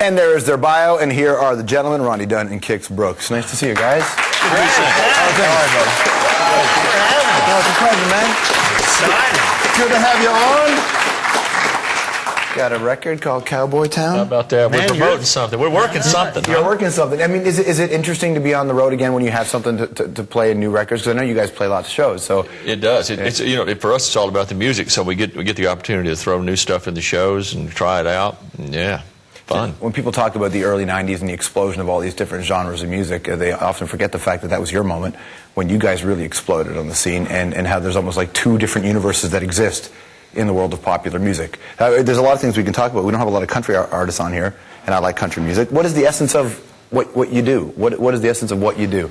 And there is their bio, and here are the gentlemen, Ronnie Dunn and Kix Brooks. Nice to see you guys. Great. It's a pleasure, man. Exciting. Good to have you on. Got a record called Cowboy Town. How about that? We're promoting something. We're working something. You're working something. I mean, is it interesting to be on the road again when you have something to play in new records? Because I know you guys play lots of shows. So it does. It's for us, it's all about the music. So we get the opportunity to throw new stuff in the shows and try it out. And yeah. Fun. When people talk about the early 90s and the explosion of all these different genres of music, they often forget the fact that that was your moment when you guys really exploded on the scene, and how there's almost like two different universes that exist in the world of popular music. There's a lot of things we can talk about. We don't have a lot of country artists on here, and I like country music. What is the essence of what you do? What is the essence of what you do?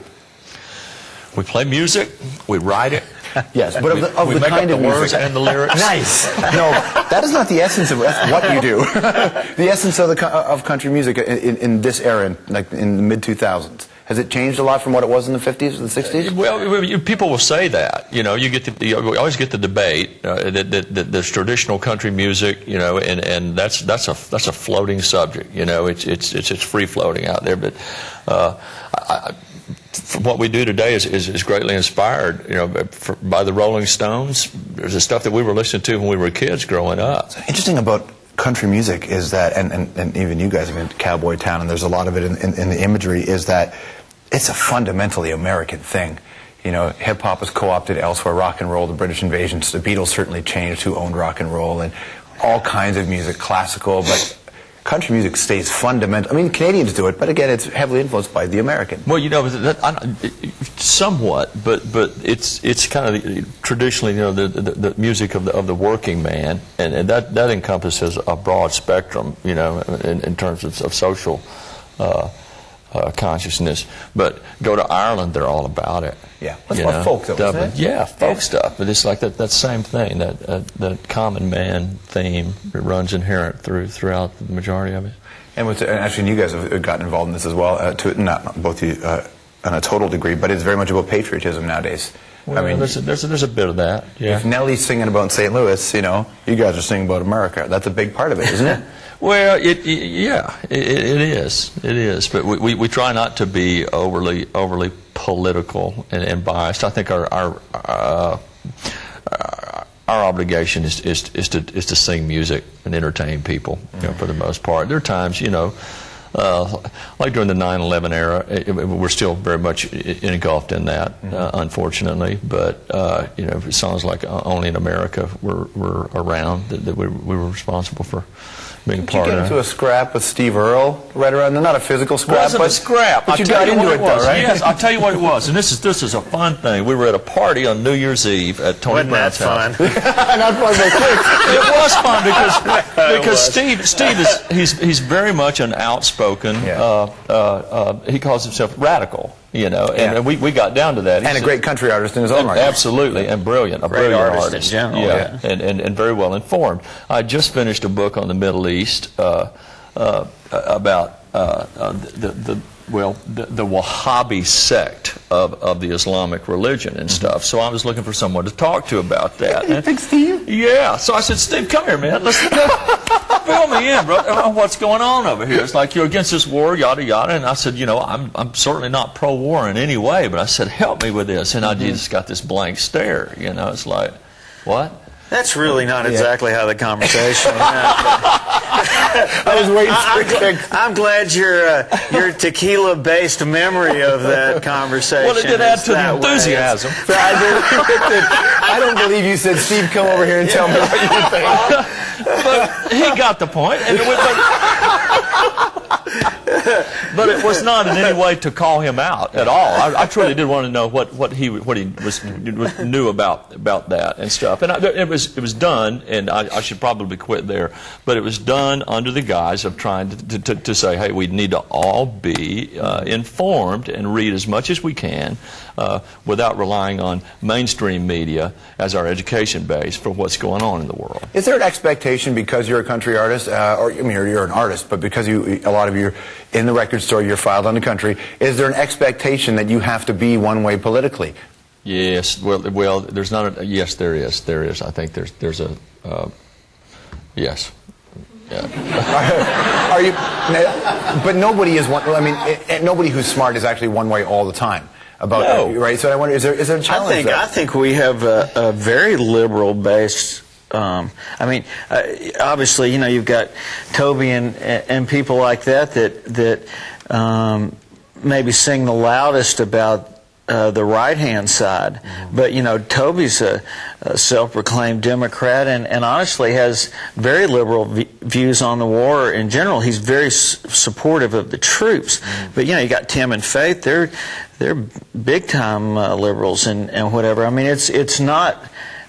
We play music, we write it. Yes, but of the we make kind up of the words music. and the lyrics. Nice. No, that is not the essence of what you do. The essence of country music in this era, like in the mid-2000s. Has it changed a lot from what it was in the 50s or the 60s? Well, people will say that. You know, you always get the debate that there's traditional country music, you know, and that's a floating subject. You know, it's free floating out there. But what we do today is greatly inspired, you know, by the Rolling Stones. There's the stuff that we were listening to when we were kids growing up. So interesting about country music is that, and even you guys have been to Cowboy Town, and there's a lot of it in the imagery, is that it's a fundamentally American thing. You know, hip-hop is co-opted elsewhere, rock and roll, the British invasions, the Beatles certainly changed who owned rock and roll, and all kinds of music, classical, but country music stays fundamental. I mean, Canadians do it, but again, it's heavily influenced by the American. Well, you know, somewhat, but it's kind of traditionally, you know, the music of the working man, and that encompasses a broad spectrum, you know, in terms of social consciousness. But go to Ireland, they're all about it. Yeah, that's what folk though, isn't it? Yeah, folk stuff. But it's like that same thing, that common man theme that runs inherent throughout the majority of it. And actually, you guys have gotten involved in this as well, not both of you on a total degree, but it's very much about patriotism nowadays. Well, I mean, there's a bit of that. Yeah. If Nellie's singing about St. Louis, you know, you guys are singing about America. That's a big part of it, isn't it? Well, it is. But we try not to be overly political and biased. I think our obligation is to sing music and entertain people, you know, for the most part. There are times, you know, like during the 9/11 era, we're still very much engulfed in that, unfortunately. But you know, songs like "Only in America" were around that we were responsible for being part of. Did you get into a scrap with Steve Earle right around there? Not a physical scrap, wasn't a scrap. But you got into it, though, right? Yes, I'll tell you what it was. And this is a fun thing. We were at a party on New Year's Eve at Tony Brown's house. Not fun, It was fun because Steve he's very much an outspoken. He calls himself radical. You know, and we got down to that. And a great country artist in his own right. Absolutely, and brilliant. A brilliant artist in general. Yeah. And very well informed. I just finished a book on the Middle East about the Wahhabi sect of the Islamic religion and stuff. So I was looking for someone to talk to about that. You think Steve? Yeah. So I said, Steve, come here, man. Let's fill me in, bro. What's going on over here? It's like you're against this war, yada yada. And I said, you know, I'm certainly not pro-war in any way, but I said, help me with this. And I just got this blank stare. You know, it's like, what? That's really not exactly how the conversation went. I was waiting for I'm glad your tequila-based memory of that conversation. Well, it did add to the enthusiasm. I don't believe you said, Steve, come over here and tell me what you think. But he got the point. And but it was not in any way to call him out at all. I truly did want to know what he knew about that and stuff. And it was done, and I should probably quit there. But it was done under the guise of trying to say, hey, we need to all be informed and read as much as we can without relying on mainstream media as our education base for what's going on in the world. Is there an expectation because you're a country artist, or I mean, you're an artist, but because a lot of you in the record store, you're filed on the country, is there an expectation that you have to be one way politically? Yes. Well, there's not. Yes, there is. There is. I think there's a. Yes. Yeah. Are you? But nobody is one. I mean, nobody who's smart is actually one way all the time. About right. So I wonder, is there a challenge? I think we have a very liberal based. I mean, obviously, you know, you've got Toby and people like that maybe sing the loudest about the right-hand side. But, you know, Toby's a self-proclaimed Democrat and honestly has very liberal views on the war in general. He's very supportive of the troops. But, you know, you got Tim and Faith. They're big-time liberals and whatever. I mean, it's not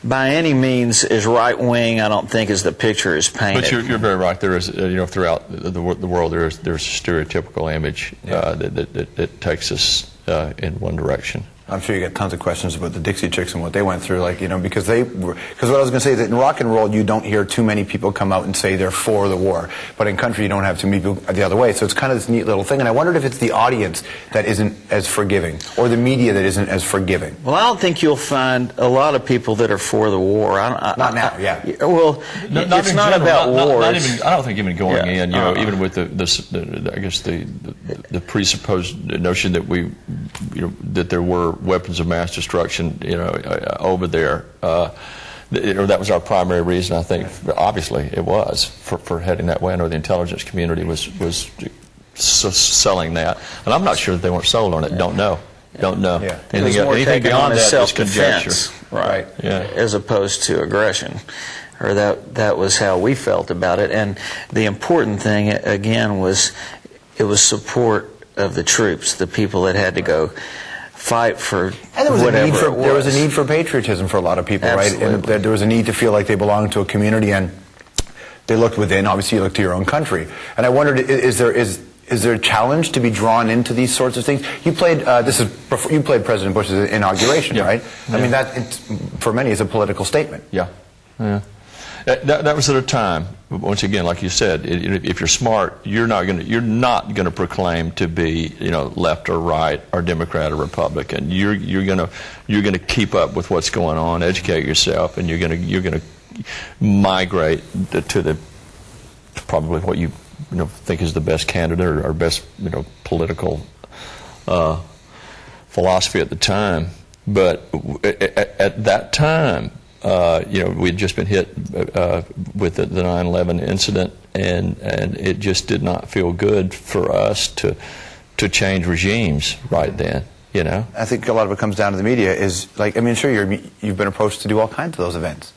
by any means as right-wing, I don't think, as the picture is painted. But you're very right. There is, you know, throughout the world, there's a stereotypical image that takes us in one direction. I'm sure you get tons of questions about the Dixie Chicks and what they went through, like, you know, because what I was going to say is that in rock and roll you don't hear too many people come out and say they're for the war, but in country you don't have too many people the other way, so it's kind of this neat little thing, and I wondered if it's the audience that isn't as forgiving, or the media that isn't as forgiving. Well, I don't think you'll find a lot of people that are for the war. Not now, yeah. Well, it's not about war. I don't think even going in, you know, even with I guess the presupposed notion that that there were weapons of mass destruction, you know, over there. That was our primary reason, I think. Obviously, it was for heading that way. I know the intelligence community was selling that, and I'm not sure that they weren't sold on it. Don't know. Yeah. Anything beyond that is conjecture, right? Yeah. As opposed to aggression, or that was how we felt about it. And the important thing again was it was support of the troops, the people that had to go fight for whatever it was. There was a need for patriotism for a lot of people, Absolutely. right? And there was a need to feel like they belonged to a community, and they looked within. Obviously, you look to your own country. And I wondered, is there a challenge to be drawn into these sorts of things? You played you played President Bush's inauguration, right? Yeah. I mean, that for many is a political statement. Yeah. That was at a time, once again, like you said, if you're smart, you're not going to proclaim to be, you know, left or right or Democrat or Republican. You're going to keep up with what's going on, educate yourself, and you're going to migrate to probably what you think is the best candidate or best, you know, political philosophy at the time. But at that time, you know, we'd just been hit with the 9/11 incident, and it just did not feel good for us to change regimes right then. You know, I think a lot of it comes down to the media. Is like, I mean, sure, you've been approached to do all kinds of those events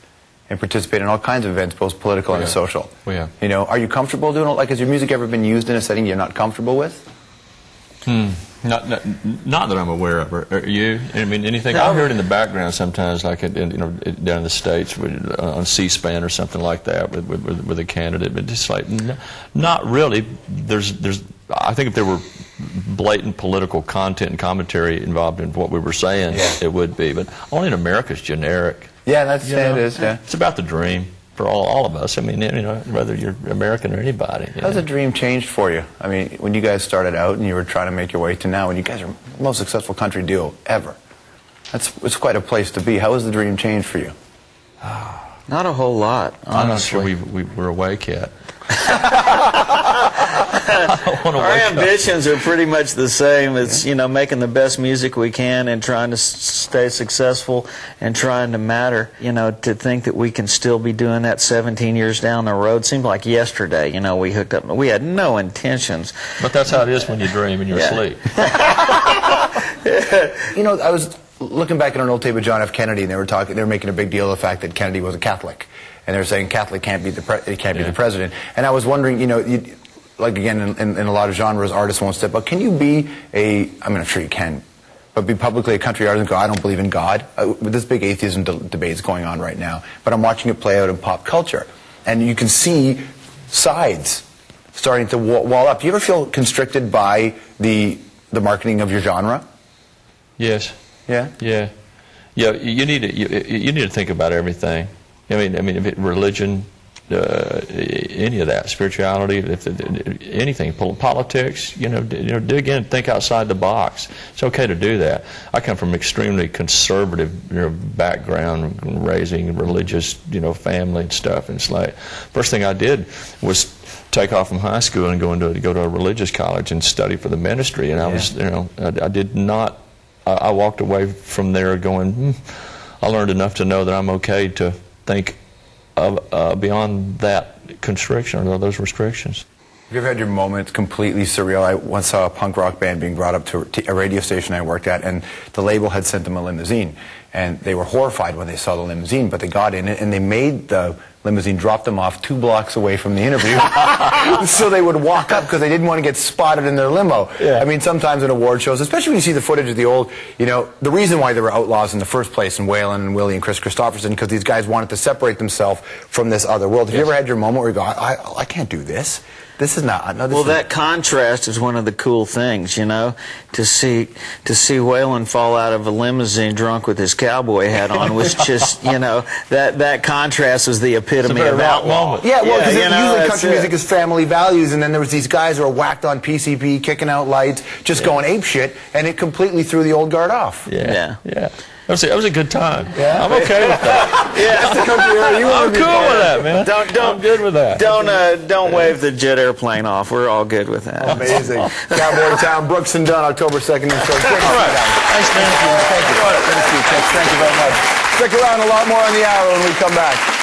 and participate in all kinds of events, both political and social. Yeah. You know, are you comfortable doing it? Like, has your music ever been used in a setting you're not comfortable with? Not that I'm aware of. Are you? I mean, anything? I heard in the background sometimes, like down in the States, on C-SPAN or something like that, with a candidate. But just like, not really. I think if there were blatant political content and commentary involved in what we were saying, it would be. But only in America is generic. Yeah, that's it is. Yeah, it's about the dream. For all of us. I mean, you know, whether you're American or anybody. How's the dream changed for you? I mean, when you guys started out and you were trying to make your way to now, and you guys are the most successful country duo ever. It's quite a place to be. How has the dream changed for you? Not a whole lot, honestly. I'm not sure we're awake yet. Our ambitions are pretty much the same. It's, you know, making the best music we can and trying to stay successful and trying to matter. You know, to think that we can still be doing that 17 years down the road seemed like yesterday. You know, we hooked up. We had no intentions. But that's how it is when you dream and you're asleep. You know, I was looking back at an old tape of John F. Kennedy, and they were making a big deal of the fact that Kennedy was a Catholic, and they were saying Catholic can't be the president. And I was wondering, you know, like again in a lot of genres, artists won't step up. Can you be I mean, I'm sure you can, but be publicly a country artist and go, I don't believe in God? With this big atheism debate is going on right now, but I'm watching it play out in pop culture, and you can see sides starting to wall up. Do you ever feel constricted by the marketing of your genre? Yes. Yeah. Yeah. Yeah. You need to think about everything. I mean, religion, any of that spirituality, anything, politics. Dig in, think outside the box. It's okay to do that. I come from extremely conservative background, raising religious family and stuff. And it's like first thing I did was take off from high school and go to a religious college and study for the ministry. And I was I did not. I walked away from there going, I learned enough to know that I'm okay to think of beyond that constriction or those restrictions. Have you ever had your moment completely surreal? I once saw a punk rock band being brought up to a radio station I worked at, and the label had sent them a limousine. And they were horrified when they saw the limousine, but they got in it, and they made the limousine drop them off 2 blocks away from the interview so they would walk up because they didn't want to get spotted in their limo. Yeah. I mean, sometimes in award shows, especially when you see the footage of the old, the reason why they were outlaws in the first place, and Waylon and Willie and Chris Christopherson, because these guys wanted to separate themselves from this other world. Have you ever had your moment where you go, I can't do this? This is not. No, this well, that contrast is one of the cool things, to see Waylon fall out of a limousine drunk with his cowboy hat on was just, that contrast was the epitome of outlaw. Yeah, well, because usually country music is family values, and then there was these guys who are whacked on PCP, kicking out lights, just going ape shit, and it completely threw the old guard off. Yeah. That was a good time. Yeah. I'm okay with that. I'm cool with that, man. I'm good with that. Don't wave the jet airplane off. We're all good with that. Amazing. Cowboy Town, Brooks and Dunn, October 2nd. All right. Thanks, man. Thank you. Thank you very much. Stick around, a lot more on the hour when we come back.